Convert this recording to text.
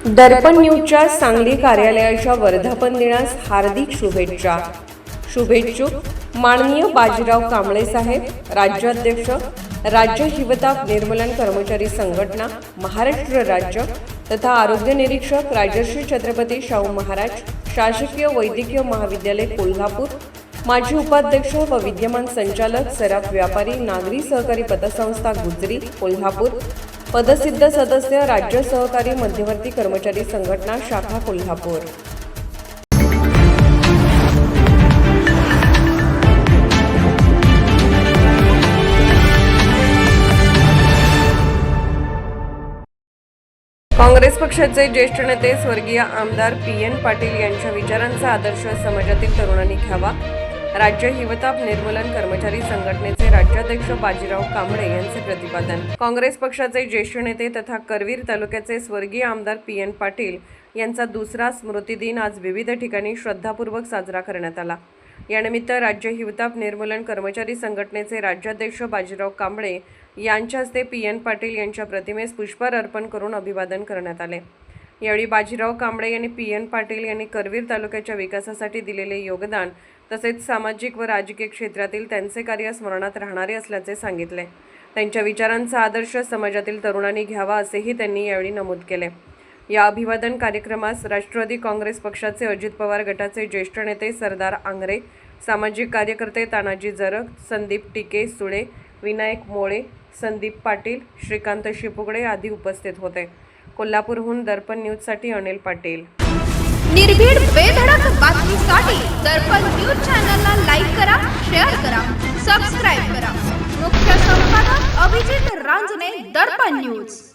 दर्पण न्यूजच्या सांगली कार्यालयाच्या वर्धापन दिनास हार्दिक शुभेच्छा. शुभेच्छुक माननीय बाजीराव कांबळे साहेब, राज्याध्यक्ष, राज्य हिवताप निर्मूलन कर्मचारी संघटना महाराष्ट्र राज्य तथा आरोग्य निरीक्षक राजर्षी छत्रपती शाहू महाराज शासकीय वैद्यकीय महाविद्यालय कोल्हापूर, माजी उपाध्यक्ष व विद्यमान संचालक सराफ व्यापारी नागरी सहकारी पतसंस्था गुजरी कोल्हापूर, पदसिद्ध सदस्य राज्य सहकारी मध्यवर्ती कर्मचारी संघटना शाखा कोल्हापूर. काँग्रेस पक्षाचे ज्येष्ठ नेते स्वर्गीय आमदार पी.एन. पाटील यांच्या विचारांचा आदर्श समाजातील तरुणांनी घ्यावा. राज्य हिवताप निर्मूलन कर्मचारी संघटनेचे राज्याध्यक्ष बाजीराव कांबळे यांचे प्रतिपादन. काँग्रेस पक्षाचे ज्येष्ठ नेते तथा करवीर तालुक्याचे स्वर्गीय आमदार पी.एन. पाटील यांचा दुसरा स्मृतिदिन आज विविध ठिकाणी श्रद्धापूर्वक साजरा करण्यात आला. यानिमित्त राज्य हिवताप निर्मूलन कर्मचारी संघटनेचे राज्याध्यक्ष बाजीराव कांबळे यांच्या हस्ते पी.एन. पाटील यांच्या प्रतिमेस पुष्पहार अर्पण करून अभिवादन करण्यात आले. यावेळी बाजीराव कांबळे यांनी पी.एन. पाटील यांनी करवीर तालुक्याच्या विकासासाठी दिलेले योगदान तसेच सामाजिक व राजकीय क्षेत्रातील त्यांचे कार्य स्मरणात राहणारे असल्याचे सांगितले. त्यांच्या विचारांचा आदर्श समाजातील तरुणांनी घ्यावा असेही त्यांनी यावेळी नमूद केले. या अभिवादन कार्यक्रमास राष्ट्रवादी काँग्रेस पक्षाचे अजित पवार गटाचे ज्येष्ठ नेते सरदार आंग्रे, सामाजिक कार्यकर्ते तानाजी जरग, संदीप टिके सुळे, विनायक मोळे, संदीप पाटील, श्रीकांत शिपुगडे आदी उपस्थित होते. कोल्हापूरहून दर्पण न्यूजसाठी अनिल पाटील. निर्भीड बेधडक बातमीसाठी दर्पण न्यूज चॅनलला लाईक करा, शेअर करा, सबस्क्राईब करा. मुख्य संपादक अभिजित रांजणे, दर्पण न्यूज.